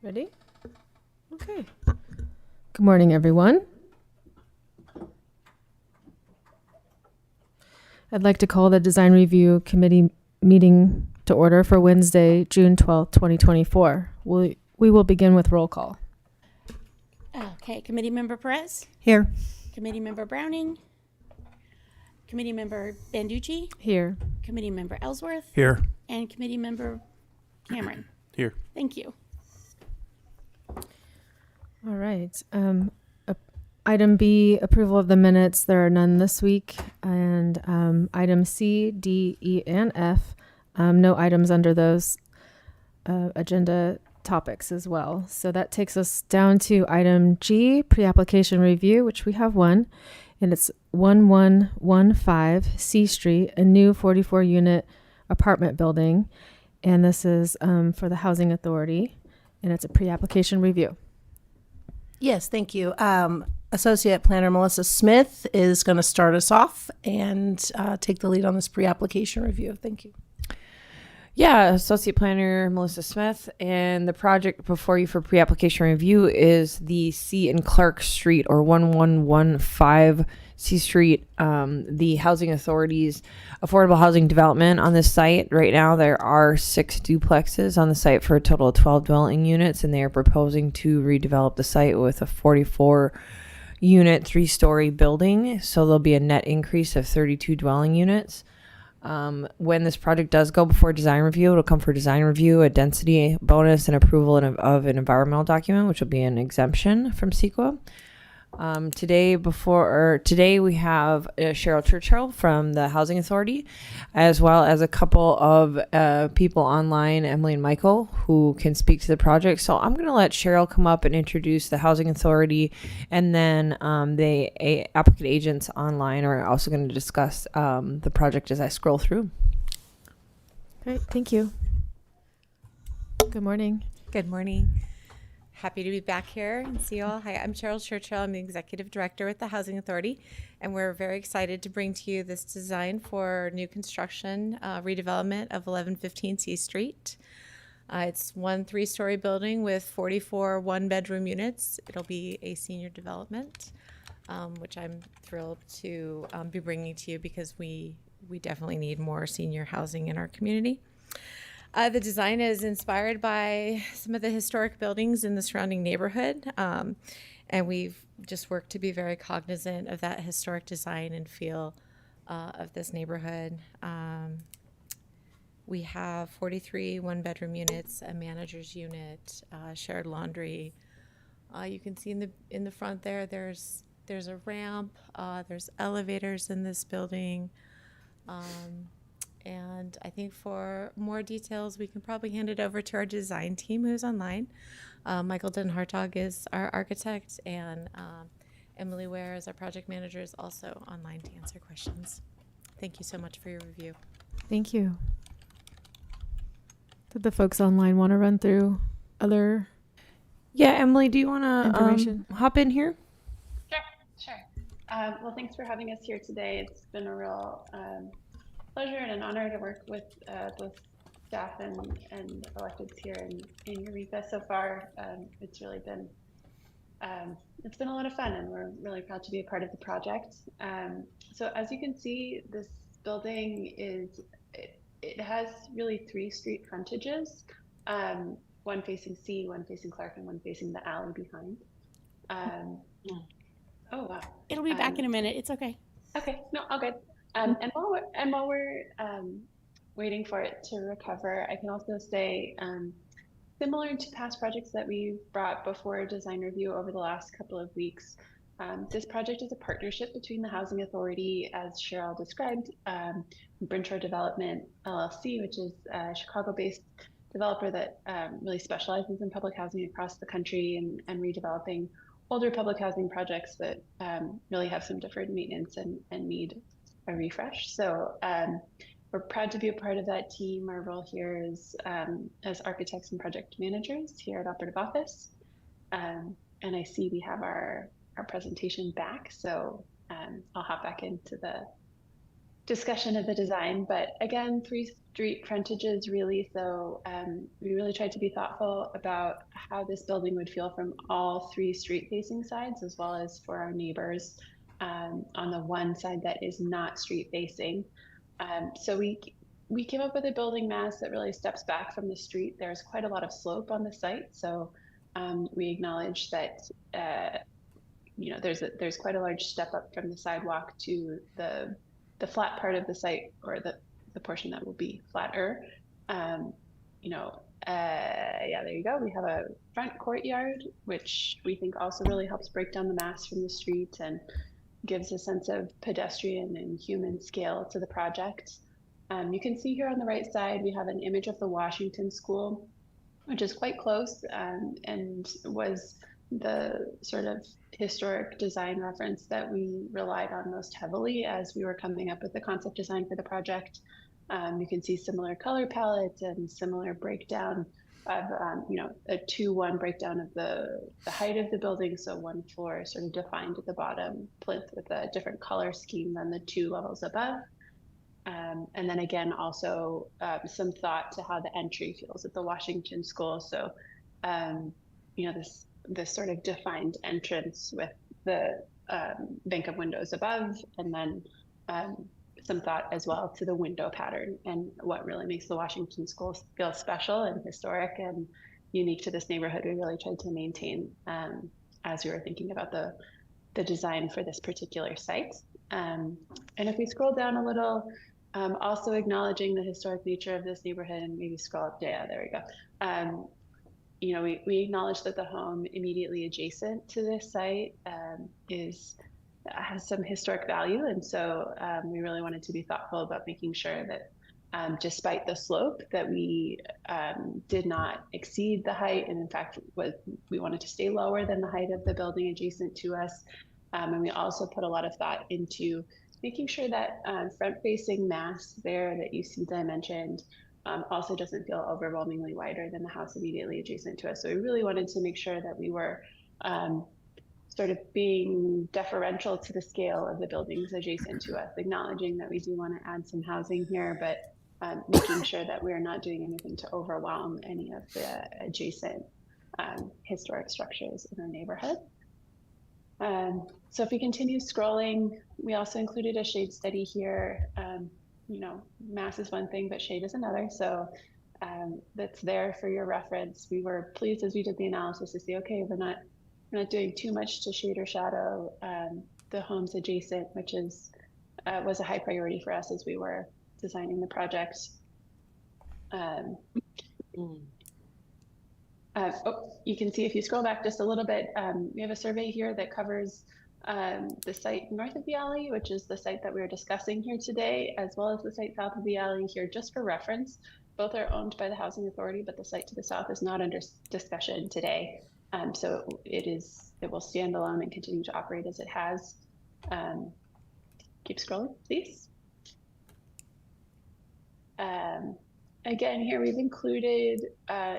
Ready? Okay. Good morning, everyone. I'd like to call the Design Review Committee meeting to order for Wednesday, June 12th, 2024. We will begin with roll call. Okay, Committee Member Perez, Here. Committee Member Browning, Committee Member Banducci, Here. Committee Member Ellsworth, Here. and Committee Member Cameron. Here. Thank you. All right. Item B, approval of the minutes. There are none this week. And item C, D, E, and F, no items under those agenda topics as well. So that takes us down to item G, pre-application review, which we have one, and it's 1115 C Street, a new 44-unit apartment building. And this is for the Housing Authority, and it's a pre-application review. Yes, thank you. Associate Planner Melissa Smith is going to start us off and take the lead on this pre-application review. Thank you. Yeah, Associate Planner Melissa Smith, and the project before you for pre-application review is the C and Clark Street, or 1115 C Street, the Housing Authority's affordable housing development on this site. Right now, there are 6 duplexes on the site for a total of 12 dwelling units, and they are proposing to redevelop the site with a 44-unit, 3-story building. So there'll be a net increase of 32 dwelling units. When this project does go before design review, it'll come for design review, a density bonus, and approval of an environmental document, which will be an exemption from CEQA. Today we have Cheryl Churchill from the Housing Authority, as well as a couple of people online, Emily and Michael, who can speak to the project. So I'm going to let Cheryl come up and introduce the Housing Authority, and then the applicant agents online are also going to discuss the project as I scroll through. Great, thank you. Good morning. Good morning. Happy to be back here and see you all. Hi, I'm Cheryl Churchill. I'm the Executive Director with the Housing Authority, and we're very excited to bring to you this design for new construction redevelopment of 1115 C Street. It's one 3-story building with 44 one-bedroom units. It'll be a senior development, which I'm thrilled to be bringing to you because we definitely need more senior housing in our community. The design is inspired by some of the historic buildings in the surrounding neighborhood, and we've just worked to be very cognizant of that historic design and feel of this neighborhood. We have 43 one-bedroom units, a manager's unit, shared laundry. You can see in the front there's a ramp, there's elevators in this building. And I think for more details, we can probably hand it over to our design team who's online. Michael Den Hartog is our architect, and Emily Ware is our project manager, is also online to answer questions. Thank you so much for your review. Thank you. Did the folks online want to run through other? Yeah, Emily, do you want Information. to hop in here? Sure. Well, thanks for having us here today. It's been a real pleasure and an honor to work with both staff and electeds here in Eureka so far. It's really been it's been a lot of fun, and we're really proud to be a part of the project. So as you can see, this building it has really 3 street frontages, one facing C, one facing Clark, and one facing the alley behind. Oh wow! It'll be back in a minute. It's okay. Okay, no, all good. And while we're waiting for it to recover, I can also say, similar to past projects that we've brought before design review over the last couple of weeks, this project is a partnership between the Housing Authority, as Cheryl described, Brinshore Development LLC, which is a Chicago-based developer that really specializes in public housing across the country and redeveloping older public housing projects that really have some deferred maintenance and need a refresh. So we're proud to be a part of that team. Our role here is as architects and project managers here at Operative Office. And I see we have our presentation back, so I'll hop back into the discussion of the design. But again, 3 street frontages really. So we really tried to be thoughtful about how this building would feel from all 3 street facing sides, as well as for our neighbors on the one side that is not street facing. So we came up with a building mass that really steps back from the street. There's quite a lot of slope on the site. So we acknowledge that there's quite a large step up from the sidewalk to the flat part of the site, or the portion that will be flatter. Yeah, there you go. We have a front courtyard, which we think also really helps break down the mass from the street and gives a sense of pedestrian and human scale to the project. You can see here on the right side, we have an image of the Washington School, which is quite close and was the sort of historic design reference that we relied on most heavily as we were coming up with the concept design for the project. You can see similar color palettes and similar breakdown of, a 2-1 breakdown of the height of the building. So 1 floor sort of defined at the bottom, plinth with a different color scheme than the 2 levels above. And then again, also some thought to how the entry feels at the Washington School. So, this sort of defined entrance with the bank of windows above, and then some thought as well to the window pattern and what really makes the Washington School feel special and historic and unique to this neighborhood. We really tried to maintain as we were thinking about the design for this particular site. And if we scroll down a little, also acknowledging the historic nature of this neighborhood, and maybe scroll up, yeah, there we go. We acknowledge that the home immediately adjacent to this site has some historic value, and so we really wanted to be thoughtful about making sure that despite the slope, that we did not exceed the height, and in fact, we wanted to stay lower than the height of the building adjacent to us. And we also put a lot of thought into making sure that front-facing mass there that you see dimensioned also doesn't feel overwhelmingly wider than the house immediately adjacent to us. So we really wanted to make sure that we were sort of being deferential to the scale of the buildings adjacent to us, acknowledging that we do want to add some housing here, but making sure that we're not doing anything to overwhelm any of the adjacent historic structures in our neighborhood. So if we continue scrolling, we also included a shade study here. Mass is one thing, but shade is another. So that's there for your reference. We were pleased as we did the analysis to see, okay, we're not doing too much to shade or shadow the homes adjacent, which was a high priority for us as we were designing the project. You can see if you scroll back just a little bit, we have a survey here that covers the site north of the alley, which is the site that we are discussing here today, as well as the site south of the alley here, just for reference. Both are owned by the Housing Authority, but the site to the south is not under discussion today. So it will stand alone and continue to operate as it has. Keep scrolling, please. Again, here we've included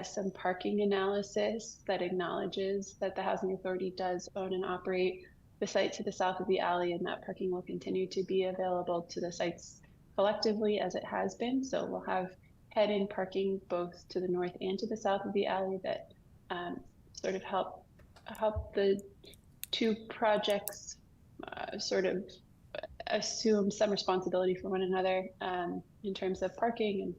some parking analysis that acknowledges that the Housing Authority does own and operate the site to the south of the alley, and that parking will continue to be available to the sites collectively as it has been. So we'll have head-in parking both to the north and to the south of the alley that sort of help the 2 projects sort of assume some responsibility for one another in terms of parking and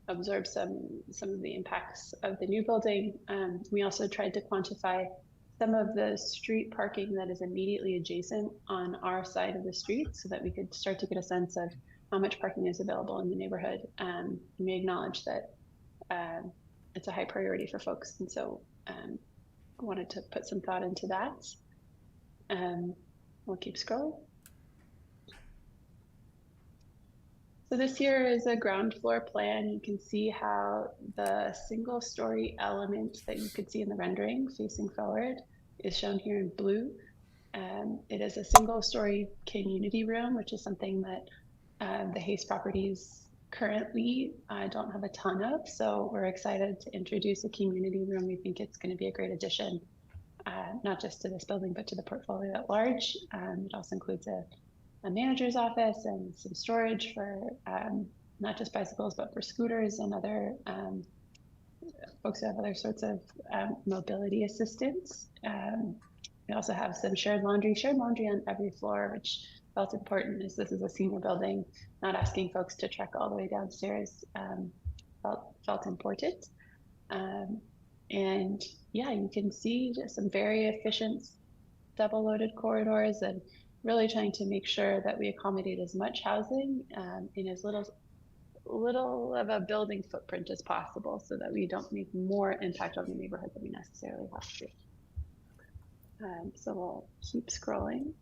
absorb some of the impacts of the new building. We also tried to quantify some of the street parking that is immediately adjacent on our side of the street so that we could start to get a sense of how much parking is available in the neighborhood. We acknowledge that it's a high priority for folks, and so wanted to put some thought into that. We'll keep scrolling. So this here is a ground floor plan. You can see how the single story element that you could see in the rendering facing forward is shown here in blue. It is a single story community room, which is something that the Hayes properties currently don't have a ton of. So we're excited to introduce a community room. We think it's going to be a great addition, not just to this building, but to the portfolio at large. It also includes a manager's office and some storage for not just bicycles, but for scooters and other folks who have other sorts of mobility assistance. We also have some shared laundry on every floor, which felt important as this is a senior building, not asking folks to trek all the way downstairs felt important. And yeah, you can see just some very efficient double loaded corridors and really trying to make sure that we accommodate as much housing in as little of a building footprint as possible so that we don't make more impact on the neighborhood than we necessarily have to. So we'll keep scrolling.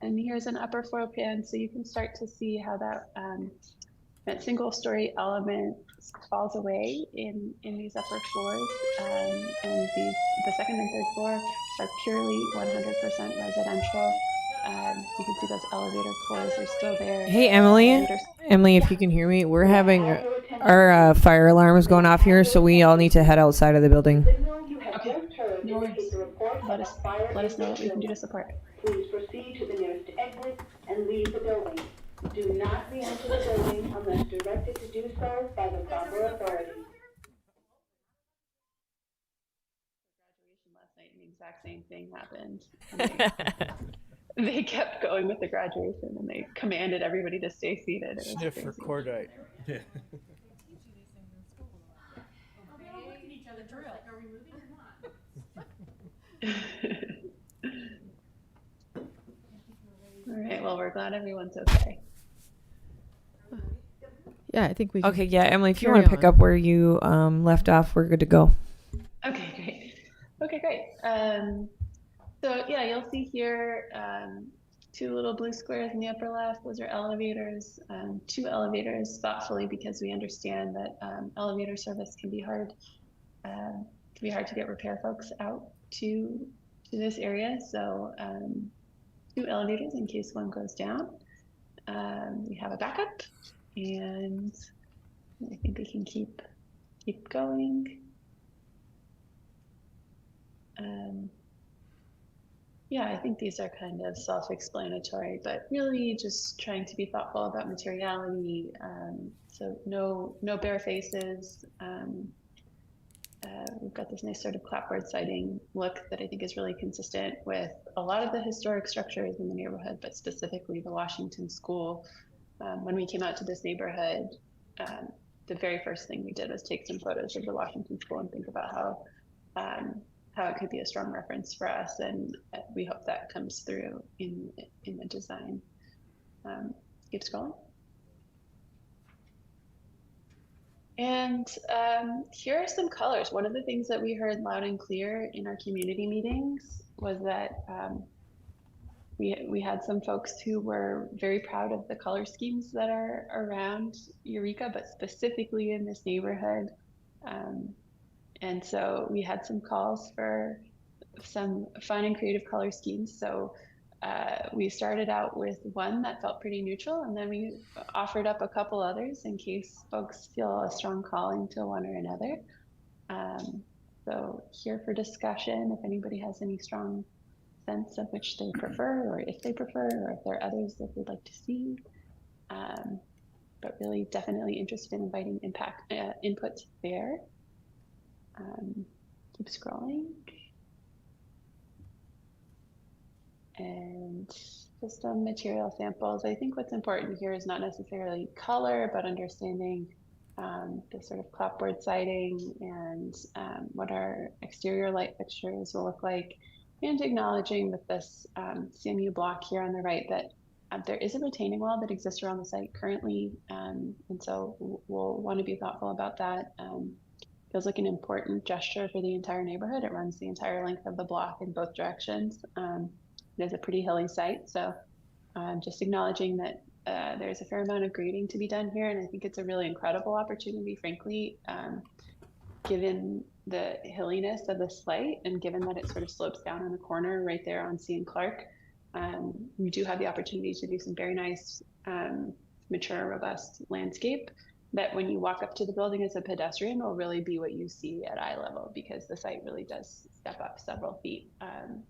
And here's an upper floor plan, so you can start to see how that single story element falls away in these upper floors. And the second and third floor are purely 100% residential. You can see those elevator cores are still there. Hey, Emily. Elevators. Emily, if you can hear me, we're having our fire alarm is going off here, so we all need to head outside of the building. Okay, no worries. Let us know what we can do to support. Please proceed to the nearest exit and leave the building. Do not re-enter the building unless directed to do so by the proper authority. Graduation last night, and the exact same thing happened. They kept going with the graduation, and they commanded everybody to stay seated. It was Sniff for crazy. cordite. Yeah. All right, well, we're glad everyone's okay. Yeah, I think we can. Okay, yeah, Emily, if you Carry want to pick on. up where you left off, we're good to go. Okay, great. Okay, great. So yeah, you'll see here two little blue squares in the upper left. Those are elevators, 2 elevators thoughtfully because we understand that elevator service can be hard. To get repair folks out to this area. So 2 elevators in case one goes down. We have a backup, and I think we can keep going. Yeah, I think these are kind of self-explanatory, but really just trying to be thoughtful about materiality. So no bare faces. We've got this nice sort of clapboard siding look that I think is really consistent with a lot of the historic structures in the neighborhood, but specifically the Washington School. When we came out to this neighborhood, the very first thing we did was take some photos of the Washington School and think about how it could be a strong reference for us, and we hope that comes through in the design. Keep scrolling. And here are some colors. One of the things that we heard loud and clear in our community meetings was that we had some folks who were very proud of the color schemes that are around Eureka, but specifically in this neighborhood. And so we had some calls for some fun and creative color schemes. So we started out with one that felt pretty neutral, and then we offered up a couple others in case folks feel a strong calling to one or another. So here for discussion, if anybody has any strong sense of which they prefer, or if they prefer, or if there are others that they'd like to see. But really definitely interested in inviting input there. Keep scrolling. And just some material samples. I think what's important here is not necessarily color, but understanding the sort of clapboard siding and what our exterior light fixtures will look like, and acknowledging with this CMU block here on the right that there is a retaining wall that exists around the site currently, and so we'll want to be thoughtful about that. Feels like an important gesture for the entire neighborhood. It runs the entire length of the block in both directions. It is a pretty hilly site, so just acknowledging that there's a fair amount of grading to be done here, and I think it's a really incredible opportunity, frankly, given the hilliness of the site and given that it sort of slopes down on the corner right there on C and Clark. We do have the opportunity to do some very nice, mature, robust landscape that when you walk up to the building as a pedestrian will really be what you see at eye level, because the site really does step up several feet.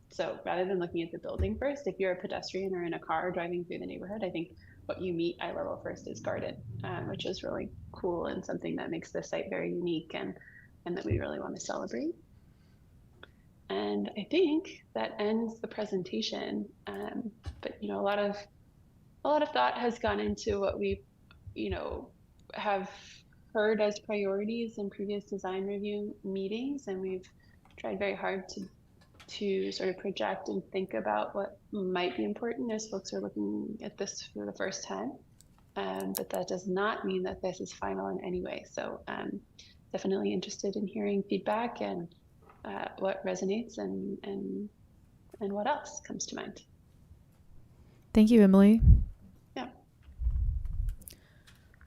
So rather than looking at the building first, if you're a pedestrian or in a car driving through the neighborhood, I think what you meet eye level first is garden, which is really cool and something that makes the site very unique and that we really want to celebrate. And I think that ends the presentation. But you know, a lot of thought has gone into what we, you know, have heard as priorities in previous design review meetings, and we've tried very hard to sort of project and think about what might be important as folks are looking at this for the first time. But that does not mean that this is final in any way. So definitely interested in hearing feedback and what resonates and what else comes to mind. Thank you, Emily. Yeah.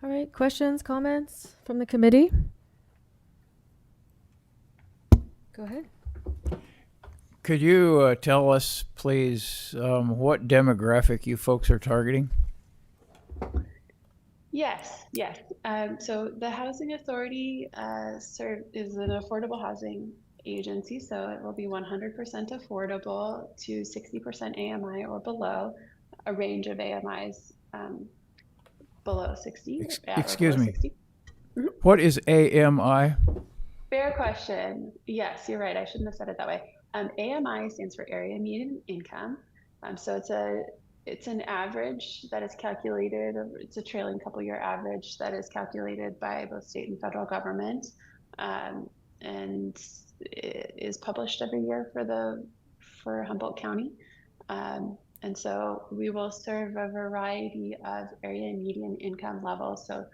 All right, questions, comments from the committee? Go ahead. Could you tell us, please, what demographic you folks are targeting? Yes. So the Housing Authority is an affordable housing agency, so it will be 100% affordable to 60% AMI or below, a range of AMIs below 60. Excuse me. 60. What is AMI? Fair question. Yes, you're right. I shouldn't have said it that way. AMI stands for Area Median Income. So it's an average that is calculated. It's a trailing couple year average that is calculated by both state and federal government, and it is published every year for Humboldt County. And so we will serve a variety of area median income levels. So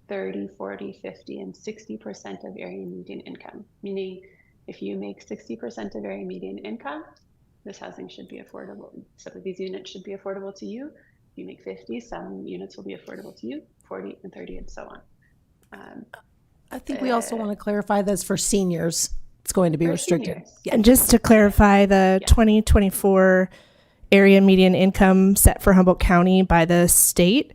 30, 40, 50, and 60% of area median income, meaning if you make 60% of area median income, this housing should be affordable. Some of these units should be affordable to you. If you make 50, some units will be affordable to you, 40 and 30 and so on. I think we also want to clarify that's for seniors. It's going to be For restricted. seniors. Yeah. And just to clarify, the 2024 area median income set for Humboldt County by the state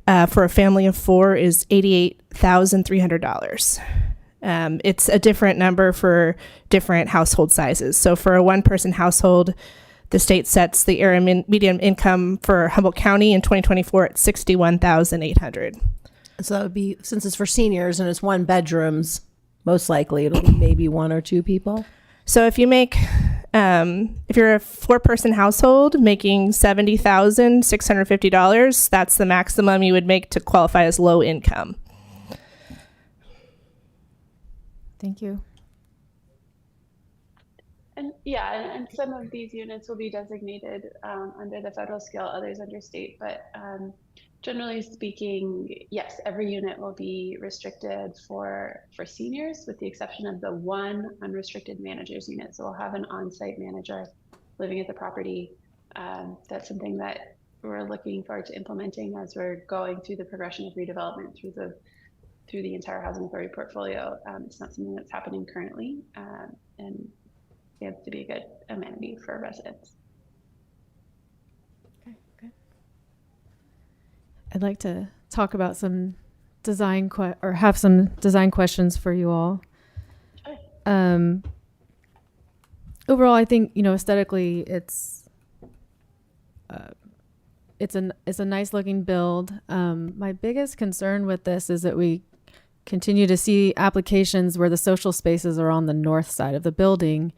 for a family of four is $88,300. It's a different number for different household sizes. So for a one-person household, the state sets the area median income for Humboldt County in 2024 at $61,800. So that would be, since it's for seniors and it's one bedrooms, most likely it'll be maybe one or two people. So if you make, if you're a four-person household making $70,650, that's the maximum you would make to qualify as low income. Thank you. And yeah, and some of these units will be designated under the federal scale, others under state, but generally speaking, yes, every unit will be restricted for seniors, with the exception of the one unrestricted managers unit. So we'll have an on-site manager living at the property. That's something that we're looking forward to implementing as we're going through the progression of redevelopment through the entire Housing Authority portfolio. It's not something that's happening currently, and stands to be a good amenity for residents. Okay, good. I'd like to talk about some design or have some design questions for you all. Sure. Overall, I think, you know, aesthetically, it's a nice looking build. My biggest concern with this is that we continue to see applications where the social spaces are on the north side of the building.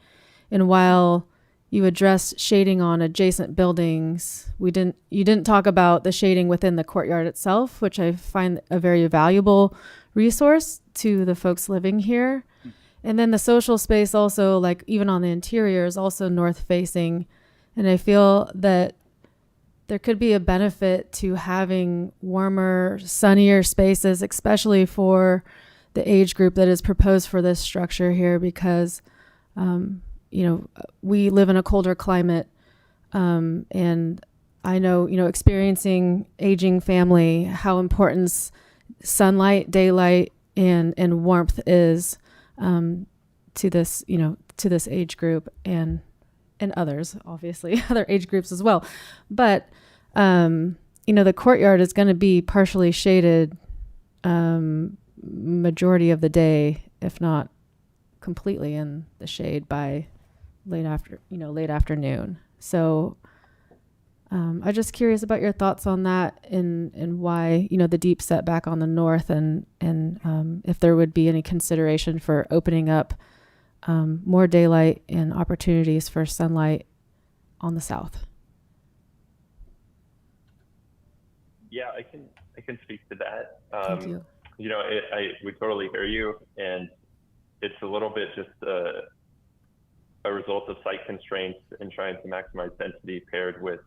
And while you address shading on adjacent buildings, you didn't talk about the shading within the courtyard itself, which I find a very valuable resource to the folks living here. And then the social space also, like even on the interior, is also north facing. And I feel that there could be a benefit to having warmer, sunnier spaces, especially for the age group that is proposed for this structure here, because, you know, we live in a colder climate. And I know, you know, experiencing aging family, how important sunlight, daylight, and warmth is to this, you know, to this age group and others, obviously, other age groups as well. But, you know, the courtyard is going to be partially shaded majority of the day, if not completely in the shade by late afternoon. So I'm just curious about your thoughts on that and why, you know, the deep setback on the north and if there would be any consideration for opening up more daylight and opportunities for sunlight on the south. Yeah, I can speak to that. Thank you. You know, we totally hear you, and it's a little bit just a result of site constraints and trying to maximize density paired with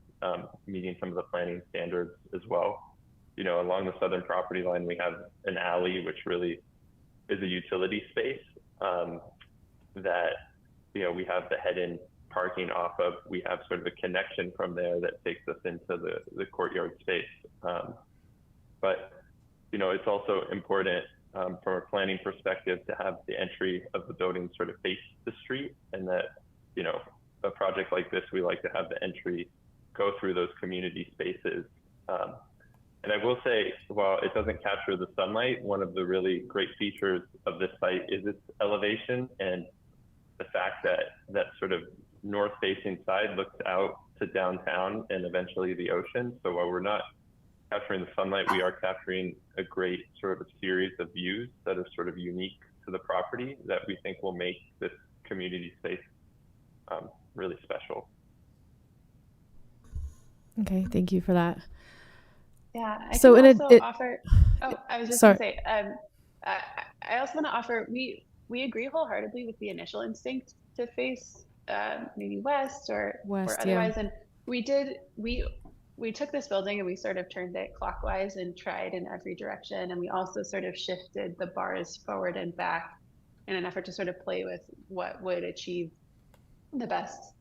meeting some of the planning standards as well. You know, along the southern property line, we have an alley, which really is a utility space that, you know, we have the head-in parking off of. We have sort of a connection from there that takes us into the courtyard space. But, you know, it's also important from a planning perspective to have the entry of the building sort of face the street, and that, you know, a project like this, we like to have the entry go through those community spaces. And I will say, while it doesn't capture the sunlight, one of the really great features of this site is its elevation and the fact that that sort of north-facing side looks out to downtown and eventually the ocean. So while we're not capturing the sunlight, we are capturing a great sort of a series of views that are sort of unique to the property that we think will make this community space really special. Okay, thank you for that. Yeah, I So can in also it, offer. Oh, I was just sorry. gonna say. I also want to offer. We agree wholeheartedly with the initial instinct to face maybe west or West, yeah. otherwise, and we took this building and we sort of turned it clockwise and tried in every direction, and we also sort of shifted the bars forward and back in an effort to sort of play with what would achieve the best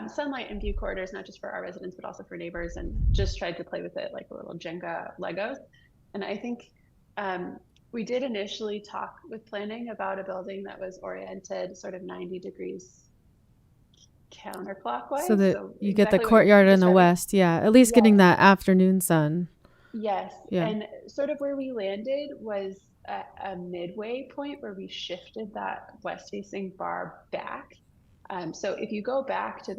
sunlight and view corridors, not just for our residents, but also for neighbors, and just tried to play with it like a little Jenga Legos. And I think we did initially talk with planning about a building that was oriented sort of 90 degrees counterclockwise. So that you get the exactly what you're courtyard in the describing. west. Yeah, at least getting that afternoon sun. Yes. Yeah. And sort of where we landed was a midway point where we shifted that west facing bar back. So if you go back to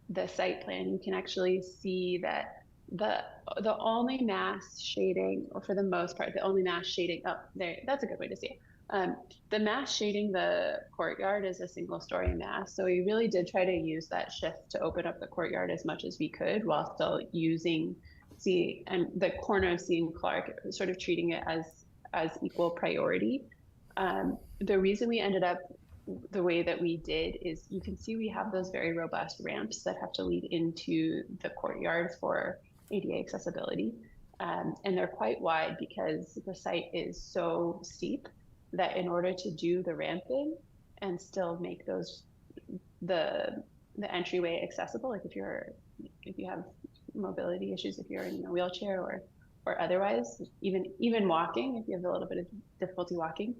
the site plan, you can actually see that the only mass shading, or for the most part, the only mass shading up there, that's a good way to see it. The mass shading the courtyard is a single story mass. So we really did try to use that shift to open up the courtyard as much as we could while still using and the corner of C and Clark, sort of treating it as equal priority. The reason we ended up the way that we did is you can see we have those very robust ramps that have to lead into the courtyard for ADA accessibility. And they're quite wide because the site is so steep that in order to do the ramping and still make those the entryway accessible, like if you have mobility issues, if you're in a wheelchair or otherwise, even walking, if you have a little bit of difficulty walking,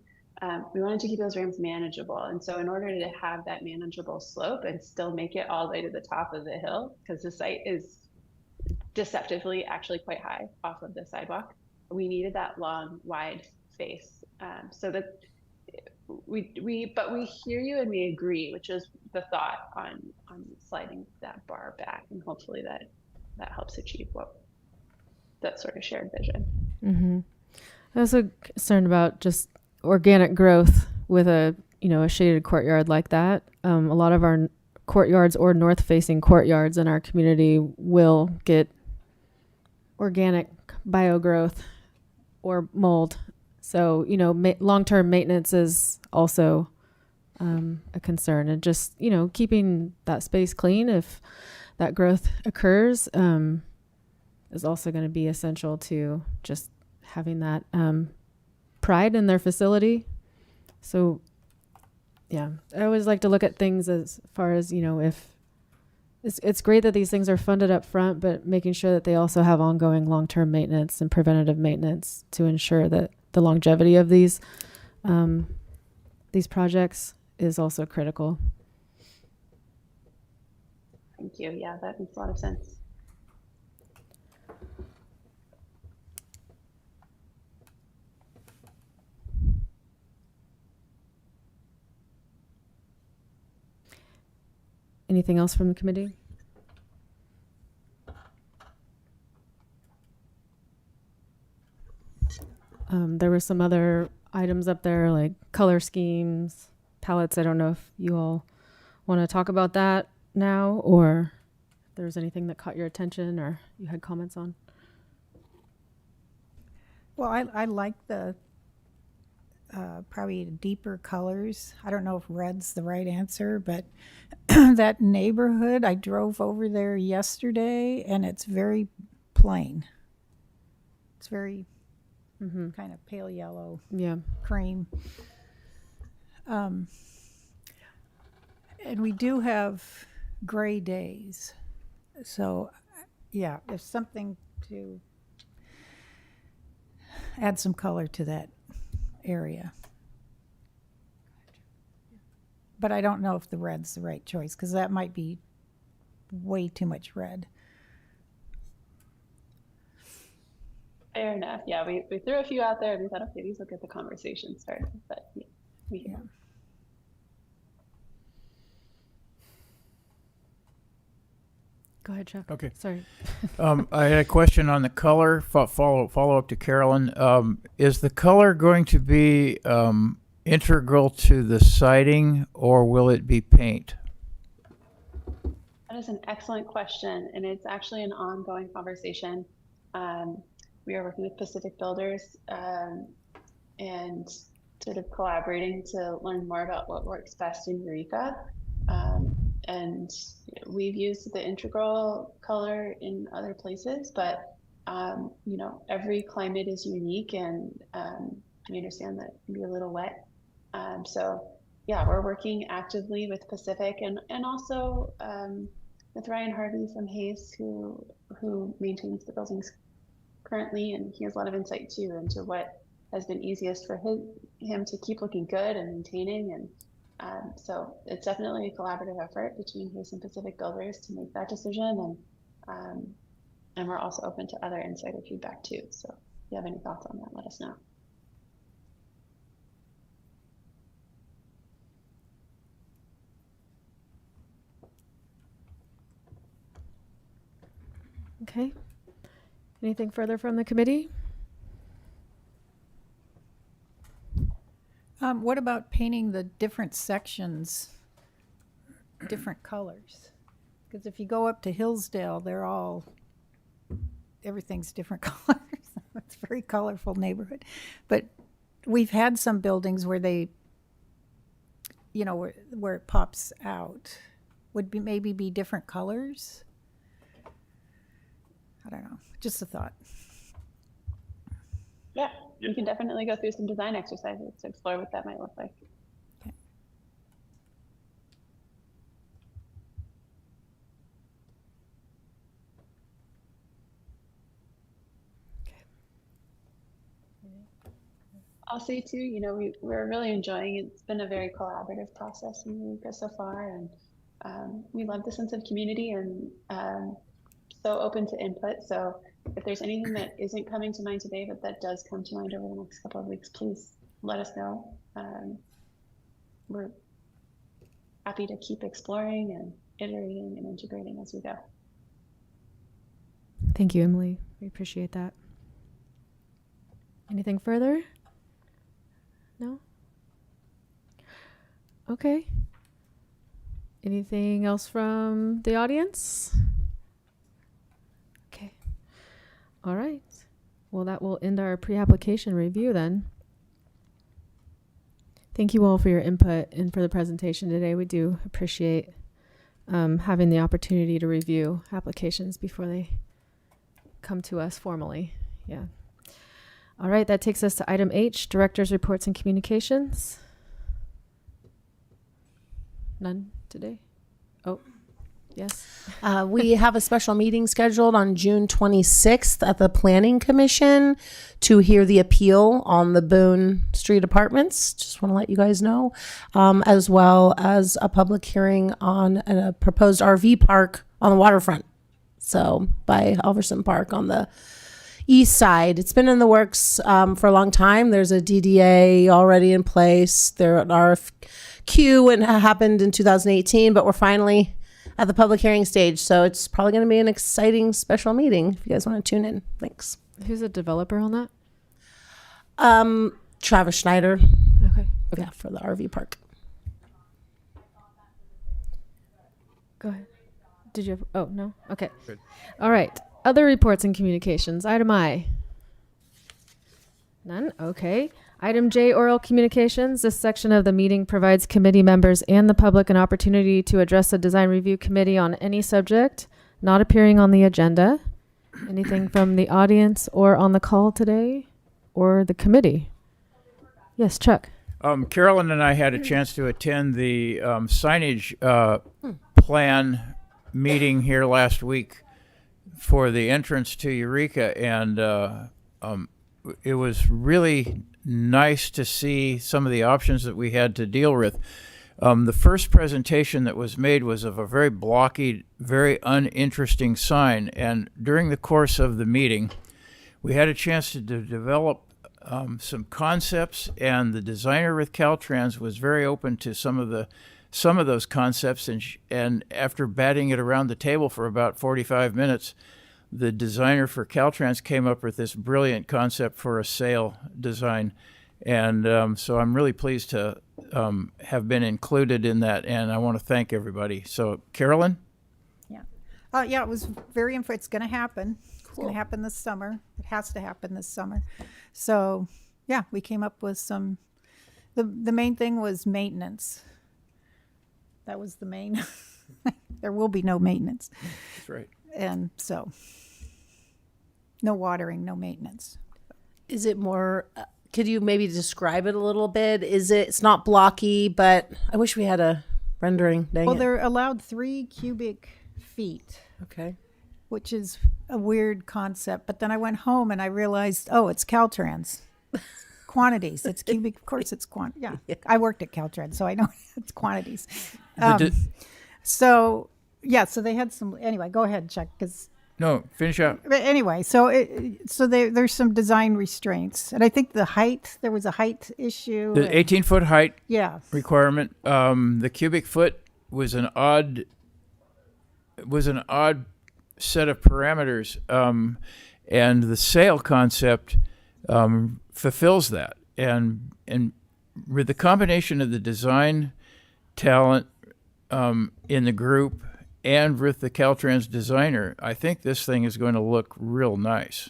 we wanted to keep those ramps manageable. And so in order to have that manageable slope and still make it all the way to the top of the hill, because the site is deceptively actually quite high off of the sidewalk, we needed that long, wide face. So that we hear you and we agree, which is the thought on sliding that bar back, and hopefully that helps achieve that sort of shared vision. Mm-hmm. I'm also concerned about just organic growth with a shaded courtyard like that. A lot of our courtyards or north-facing courtyards in our community will get organic biogrowth or mold. So, long-term maintenance is also a concern, and just, keeping that space clean if that growth occurs is also going to be essential to just having that pride in their facility. So, yeah, I always like to look at things as far as, if it's great that these things are funded up front, but making sure that they also have ongoing long-term maintenance and preventative maintenance to ensure that the longevity of these projects is also critical. Thank you. Yeah, that makes a lot of sense. Anything else from the committee? There were some other items up there like color schemes, palettes. I don't know if you all want to talk about that now, or if there's anything that caught your attention or you had comments on. Well, I like the probably deeper colors. I don't know if red's the right answer, but that neighborhood, I drove over there yesterday and it's very plain. It's very kind of pale yellow, Yeah. cream. And we do have gray days. So, yeah, there's something to add some color to that area. But I don't know if the red's the right choice because that might be way too much red. Fair enough. Yeah, we threw a few out there and we thought, okay, these will get the conversation started. But yeah, Yeah. Go ahead, Chuck. Okay. Sorry. I had a question on the color. Follow up to Carolyn. Is the color going to be integral to the siding, or will it be paint? that is an excellent question, and it's actually an ongoing conversation. We are working with Pacific Builders and sort of collaborating to learn more about what works best in Eureka. And we've used the integral color in other places, but you know, every climate is unique, and we understand that it can be a little wet. So yeah, we're working actively with Pacific and also with Ryan Harvey from Hayes, who maintains the buildings currently, and he has a lot of insight too into what has been easiest for him to keep looking good and maintaining. And so it's definitely a collaborative effort between Hayes and Pacific Builders to make that decision. And we're also open to other insider feedback too. So if you have any thoughts on that, let us know. Okay. Anything further from the committee? What about painting the different sections different colors? Because if you go up to Hillsdale, everything's different colors. It's a very colorful neighborhood. But we've had some buildings where they, you know, where it pops out would be maybe be different colors. I don't know, just a thought. Yeah, you can definitely go through some design exercises to explore what that might look like. Okay. I'll say too, you know, we're really enjoying it. It's been a very collaborative process in Eureka so far, and we love the sense of community and so open to input. So if there's anything that isn't coming to mind today, but that does come to mind over the next couple of weeks, please let us know. We're happy to keep exploring and iterating and integrating as we go. Thank you, Emily. We appreciate that. Anything further? No? Okay. Anything else from the audience? Okay. All right. Well, that will end our pre-application review then. Thank you all for your input and for the presentation today. We do appreciate having the opportunity to review applications before they come to us formally. Yeah. All right, that takes us to item H, Director's Reports and Communications. None today? Oh, yes. We have a special meeting scheduled on June 26th at the Planning Commission to hear the appeal on the Boone Street Apartments. Just want to let you guys know, as well as a public hearing on a proposed RV park on the waterfront. So by Alverson Park on the east side. It's been in the works for a long time. There's a DDA already in place. There an RFQ and it happened in 2018, but we're finally at the public hearing stage. So it's probably going to be an exciting special meeting if you guys want to tune in. Thanks. Who's a developer on that? Travis Schneider. Okay. Yeah, for the RV park. Go ahead. Did you have, oh, no? Okay. Good. All right. Other reports and communications. Item I. None? Okay. Item J, oral communications. This section of the meeting provides committee members and the public an opportunity to address the design review committee on any subject not appearing on the agenda. Anything from the audience or on the call today or the committee? Yes, Chuck. Carolyn and I had a chance to attend the signage plan meeting here last week for the entrance to Eureka, and it was really nice to see some of the options that we had to deal with. The first presentation that was made was of a very blocky, very uninteresting sign, and during the course of the meeting, we had a chance to develop some concepts, and the designer with Caltrans was very open to some of those concepts, and after batting it around the table for about 45 minutes, the designer for Caltrans came up with this brilliant concept for a sail design. And so I'm really pleased to have been included in that, and I want to thank everybody. So, Carolyn? Yeah, it was very it's going to happen. It's going to happen this summer. It has to happen this summer. So, yeah, we came up with some, the main thing was maintenance. That was the main, there will be no maintenance. That's right. And so, no watering, no maintenance. Is it more, could you maybe describe it a little bit? It's not blocky, but I wish we had a rendering. Dang Well, it. they're allowed 3 cubic feet, Okay. which is a weird concept. But then I went home and I realized, oh, it's Caltrans. Quantities. It's cubic. Of course, it's Yeah. I worked at Caltrans, so I know it's quantities. So they had some. Anyway, go ahead, Chuck. No, finish up. But anyway, so there's some design restraints, and I think there was a height issue. The 18-foot height Yeah. requirement. The cubic foot was an odd set of parameters, and the sail concept fulfills that. And with the combination of the design talent in the group and with the Caltrans designer, I think this thing is going to look real nice.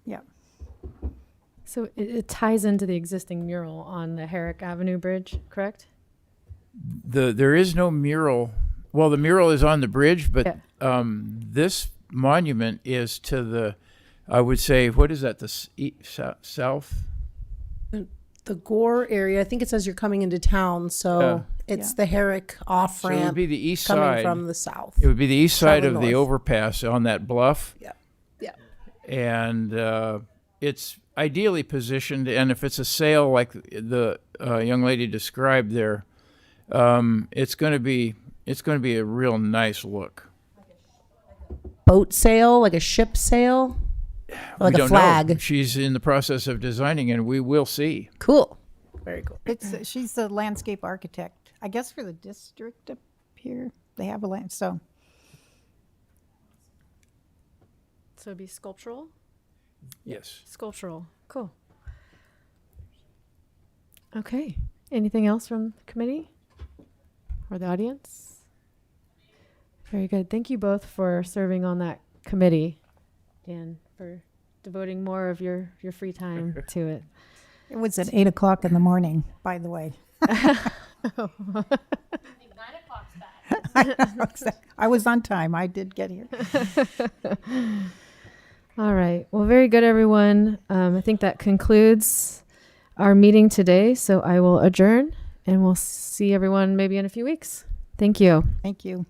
Yeah. So it ties into the existing mural on the Herrick Avenue Bridge, correct? There is no mural. Well, the mural is on the bridge, but this monument is to the, I would say, what is that, the south? The Gore area, I think it says you're coming into town, so it's the Herrick off So it would ramp be the east coming side. from the south. It would be the east side of Traveling the north. overpass on that bluff. Yeah. Yeah. And it's ideally positioned, and if it's a sail like the young lady described there, it's going to be a real nice look. Boat sail, like a ship sail, or like We a don't flag. know. She's in the process of designing, and we will see. Cool. Very cool. She's the landscape architect, I guess, for the district up here. They have a land, so it'd be sculptural? Yes. Sculptural. Cool. Okay. Anything else from the committee or the audience? Very good. Thank you both for serving on that committee and for devoting more of your free time to it. it was at 8:00 in the morning, by the way. I was on time. I did get here. All right. Well, very good, everyone. I think that concludes our meeting today. So I will adjourn and we'll see everyone maybe in a few weeks. Thank you. Thank you.